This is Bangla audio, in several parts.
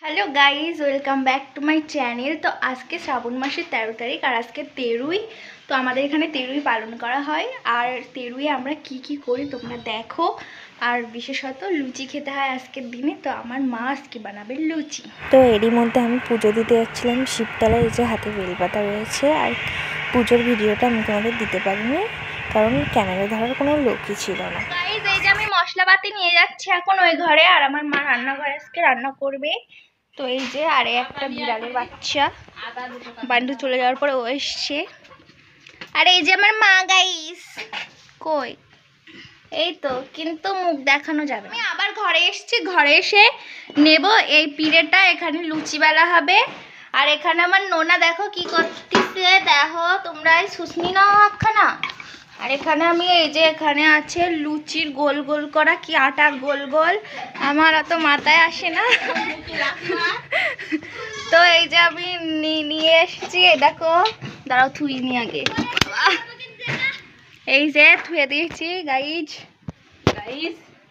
Hello guys, welcome back to my channel. তো আজকে শ্রাবণ মাসের 13 তারিখ আর আজকে তেরুই। তো আমাদের এখানে তেরুই পালন করা হয়। আর তেরুই আমরা কি করি তোমরা দেখো। আর বিশেষত লুচি খেতে হয় আজকের দিনে। তো আমার মা আজকে বানাবে লুচি। তো এরই মধ্যে আমি পুজো দিতে যাচ্ছিলাম শিবতলায়, এই যে হাতে বেলপাতা রয়েছে। আর পুজোর ভিডিওটা আমি তোমাদের দিতে পারিনি, কারণ ক্যামেরা ধরার কোনো লোকই ছিল না। গাইজ, এই যে আমি মশলাপাতি নিয়ে যাচ্ছি এখন ওই ঘরে, আর আমার মা রান্নাঘরে আজকে রান্না করবে। তো এই যে আরে একটা বিড়ালের বাচ্চা বান্ডু চলে যাওয়ার পরে ও এসছে। আর এই যে আমার মা গাইস, কই এই তো, কিন্তু মুখ দেখানো যাবে। আমি আবার ঘরে এসেছি, ঘরে এসে নেব এই পিড়েটা। এখানে লুচি বেলা হবে। আর এখানে আমার নোনা দেখো কি করতেছে, দেখো তোমরা, সুস্নি না একখানা। আর এখানে আমি এই যে এখানে আছে লুচির গোল গোল করা, কি আটার গোল গোল, আমার অত মাথায় আসে না। তো এই যে আমি নিয়ে এসেছি, এই দেখো, দাঁড়াও থুই নি আগে, এই যে থুয়ে দিয়েছি গাইজ।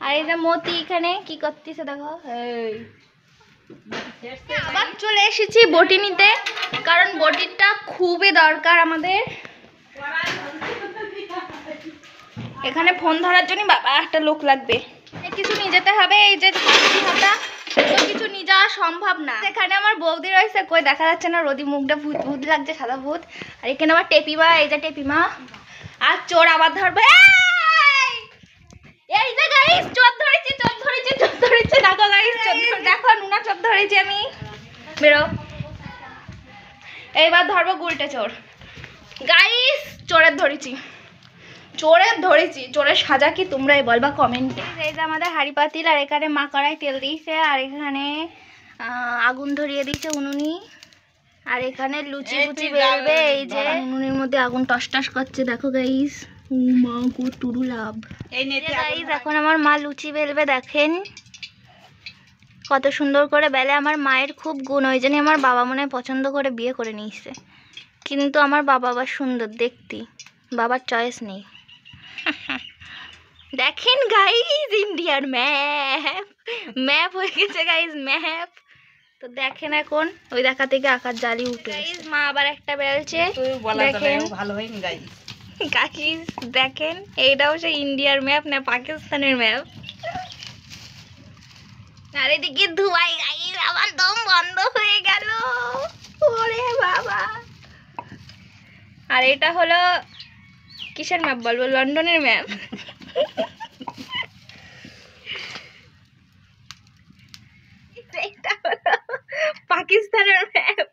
আর এই যে মতি এখানে কি করতেছে দেখো। আবার চলে এসেছি বটি নিতে, কারণ বটিটা খুবই দরকার আমাদের। এখানে ফোন ধরার জন্য বাবা একটা লোক লাগবে, কিছু নিয়ে যেতে হবে। এই যে হাতা, তো কিছু নিয়ে যাওয়া সম্ভব না। এখানে আমার বৌদি রয়েছে, কই দেখা যাচ্ছে না, রোদি মুখটা ভূত ভূত লাগছে, সাদা ভূত। আর এখানে আমার টেপিমা, এই যে টেপিমা। আর চোর আবার ধরবে, এই যে গাইস চোর ধরেছি, দেখো গাইস, দেখো নুনা চোর ধরেছি আমি। বেরো, এইবার ধরবো গুলটে চোর। গাইস চোরের ধরেছি, চোরের সাজা কি তোমরাই বলবা কমেন্টে। এই যে আমাদের হাঁড়ি পাতিল, আর এখানে মা কড়াই তেল দিয়েছে, আর এখানে আগুন ধরিয়ে দিয়েছে উনুনি। আর এখানে লুচি ফুচি বেরবে, এই যে উনুনের মধ্যে আগুন টস টস করছে, দেখো গাইস। মা গো টুরু লাভ। গাইস এখন আমার মা লুচি বেলবে, দেখেন কত সুন্দর করে বেলে। আমার মায়ের খুব গুণ, ওই জন্য আমার বাবা মনে হয় পছন্দ করে বিয়ে করে নিয়েছে। কিন্তু আমার বাবা আবার সুন্দর দেখতে, বাবার চয়েস নেই। দেখেন গাইস, ইন্ডিয়ার ম্যাপ হয়ে গেছে গাইস, ম্যাপ। তো দেখেন এখন ওই দেখা থেকে আকার জালি উঠে গাইস। মা আবার একটা বেলছে, দেখেন ভালো হয়নি গাইস। গাইস দেখেন, এইটাও সে ইন্ডিয়ার ম্যাপ না পাকিস্তানের ম্যাপ। আর এদিকে ধুয়াই গাইস, আমার দম বন্ধ হয়ে গেল, ওরে বাবা। আর এটা হলো কিসের ম্যাপ বলবো, লন্ডনের ম্যাপ। এটা হলো পাকিস্তানের ম্যাপ।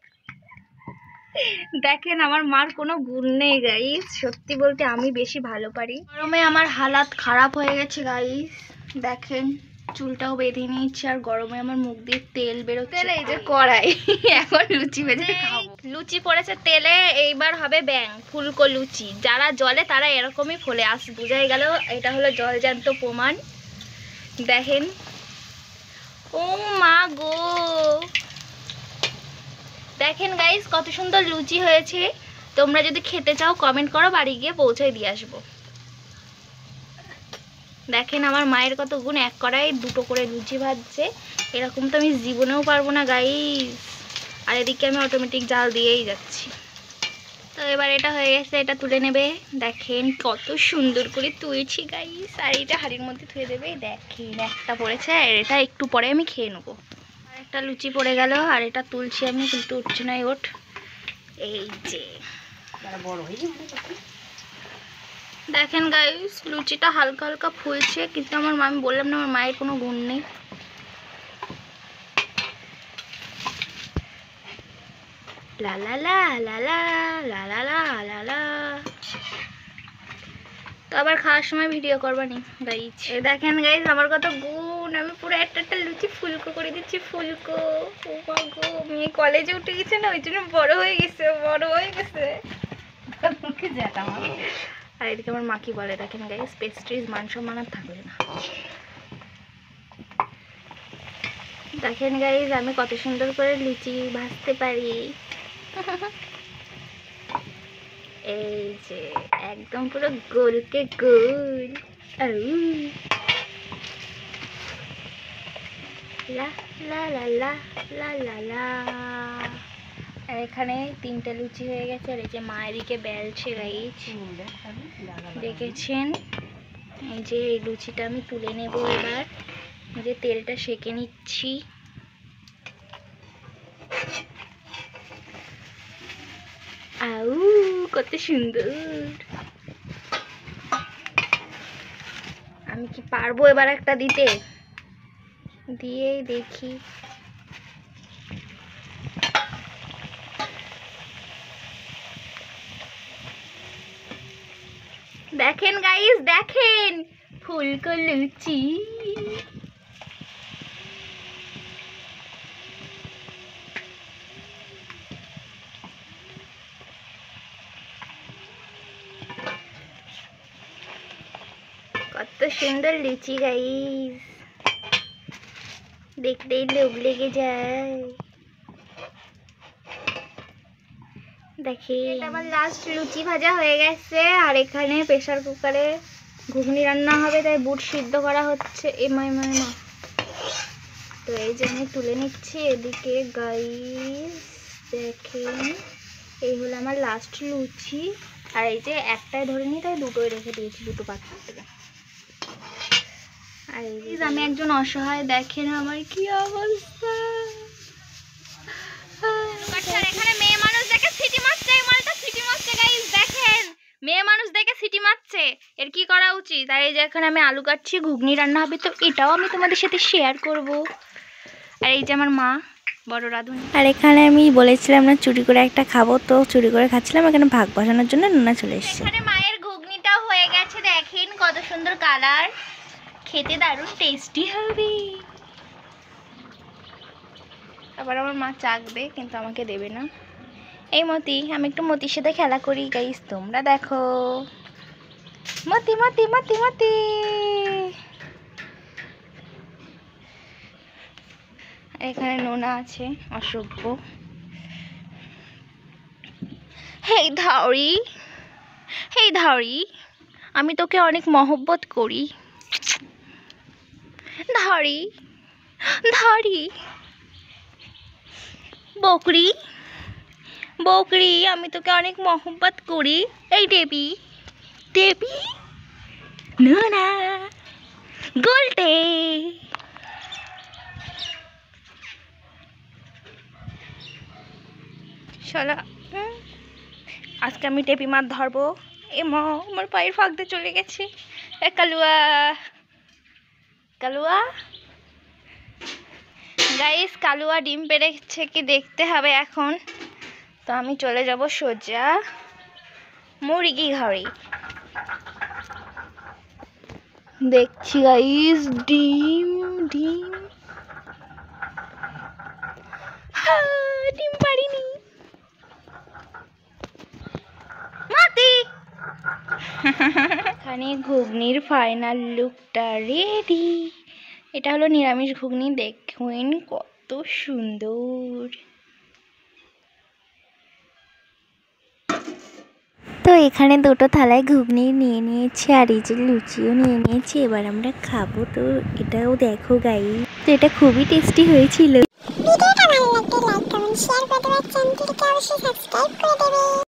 দেখেন আমার মার কোনো গুণ নেই গাইস, সত্যি বলতে আমি বেশি ভালো পারি। গরমে আমার হালাত খারাপ হয়ে গেছে গাইস, দেখেন চুলটাও বেঁধে নিয়েছি, আর গরমে আমার মুখ দিয়ে তেল বেরোচ্ছে। এই যে কড়াই, এখন লুচি ভেজে খাবো। লুচি পড়েছে তেলে, এইবার হবে ব্যাং ফুলকো লুচি। যারা জলে তারা এরকমই ফলে আস, বোঝাই গেল এটা হলো জলজান্ত প্রমাণ। দেখেন, ও মা গো, দেখেন গাইস কত সুন্দর লুচি হয়েছে। তোমরা যদি খেতে চাও কমেন্ট করো, বাড়ি গিয়ে পৌঁছে দিয়ে আসবো। দেখেন আমার মায়ের কত গুণ, এক কড়াই দুটো করে লুচি ভাজছে, এরকম তো আমি জীবনেও পারবো না গাইস। আর এদিকে আমি অটোমেটিক জাল দিয়েই যাচ্ছি। তো এবার এটা হয়ে গেছে, এটা তুলে নেবে। দেখেন কত সুন্দর করে তুলছি গাইস, আর এটা হাঁড়ির মধ্যে ধুয়ে দেবে। দেখেন একটা পড়েছে, আর এটা একটু পরে আমি খেয়ে নেবো। আর একটা লুচি পড়ে গেল, আর এটা তুলছি আমি, কিন্তু উঠছে না ওঠ। এই যে দেখেন গাইস, লুচিটা হালকা হালকা ফুলছে, কিন্তু আমার মা, আমি বললাম না আমার মায়ের কোনো গুণ নেই। লা লা লা লা লা লা লা লা লা লা। তো আবার খাওয়ার সময় ভিডিও করবানি গাইস। এই দেখেন গাইস আমার কত গুণ, আমি পুরো একটা একটা লুচি ফুলকো করে দিচ্ছি, ফুলকো। ও মা গো, মেয়ে কলেজে উঠে গেছে না, ওই জন্য বড় হয়ে গেছে। আর এদিকে আমার মা কি বলে দেখেন গাইস, পেস্ট্রিজ মান সম্মান আর থাকবে না। দেখেন গাইস আমি কত সুন্দর করে লুচি ভাজতে পারি। এই যে একদম পুরো গোলকে গোল। লা লা লা লা লা লা। আর এখানে 3টে লুচি হয়ে গেছে, আর এই যে মা এদিকে বেলছে গাইস, দেখেছেন? এই যে এই লুচিটা আমি তুলে নেব এবার। এই যে তেলটা সেঁকে নিচ্ছি। আউ কত সুন্দর! আমি কি পারবো এবার একটা দিতে? দিয়েই দেখি। দেখেন গাইস, দেখেন ফুলকো লুচি। কত সুন্দর লুচি গাইস, দেখলেই লোভ লেগে যায়। দেখি আমার লাস্ট লুচি ভাজা হয়ে গেছে, আর এখানে প্রেসার কুকারে ঘুগনি রান্না হবে, তাই বুট সিদ্ধ করা হচ্ছে। মা তো এই যে আমি তুলে নিচ্ছি এদিকে গাইস, দেখেন এই হলো আমার লাস্ট লুচি। আর এই যে একটাই ধরে নিই, তাই দুটোই রেখে দিয়েছি, দুটো পাত্রে। আর এই আমি একজন অসহায়, দেখেন আমার কি অবস্থা। এখানে মেয়ে মানুষ দেখে সিটি মারছে, এই মালটা সিটি মারছে গাইস, দেখেন মেয়ে মানুষ দেখে সিটি মারছে, এর কি করা উচিত? আর এই যে এখানে আমি আলু কাটছি, ঘুগনি রান্না হবে, তো এটাও আমি তোমাদের সাথে শেয়ার করব। আর এই যে আমার মা বড় রাঁধুনি। আর এখানে আমি বলেছিলাম না চুরি করে একটা খাবো, তো চুরি করে খাচ্ছিলাম। এখানে ভাগ বসানোর জন্য নোনা চলে এসেছে। এখানে মায়ের ঘুগনিটাও হয়ে গেছে, দেখেন কত সুন্দর কালার, খেতে দারুণ টেস্টি হবে। আবার আমার মা চাকবে, কিন্তু আমাকে দেবে না। এই মতি, আমি একটু মতির সাথে খেলা করি গাইস, তোমরা দেখো। মতি মতি মতি মতি। এখানে নোনা আছে অসভ্য। হেই ধাউরি, হেই ধাউরি, আমি তোকে অনেক মহব্বত করি। ধাউরি ধাউরি, বকরি বকরি, আমি তোকে অনেক মহব্বত করি। এই দেবী দেবী, নোনা, গোলটে। শালা, আজকে আমি টেপি মাছ ধরবো। এ মা, আমার পায়ের ফাঁক দিয়ে চলে গেছে। এ কালুয়া, কালুয়া গাইস, কালুয়া ডিম পেড়েছে কি দেখতে হবে এখন। তো আমি চলে যাব সোজা মুরগি ঘরে। দেখছি গাইস, ডিম ডিম, ডিম পারিনি মাতি। এখানে ঘুগনির ফাইনাল লুকটা রেডি। এটা হলো নিরামিষ ঘুগনি, দেখুন কত সুন্দর। তো এখানে দুটো থালায় ঘুগনি নিয়ে নিয়েছি, আর এই যে লুচিও নিয়ে নিয়েছি। এবার আমরা খাবো। তো এটাও দেখো গাইস, তো এটা খুবই টেস্টি হয়েছিল। ভিডিওটা ভালো লাগলে লাইক কমেন্ট শেয়ার করে দেবে, চ্যানেলটিকে অবশ্যই সাবস্ক্রাইব করে দেবে।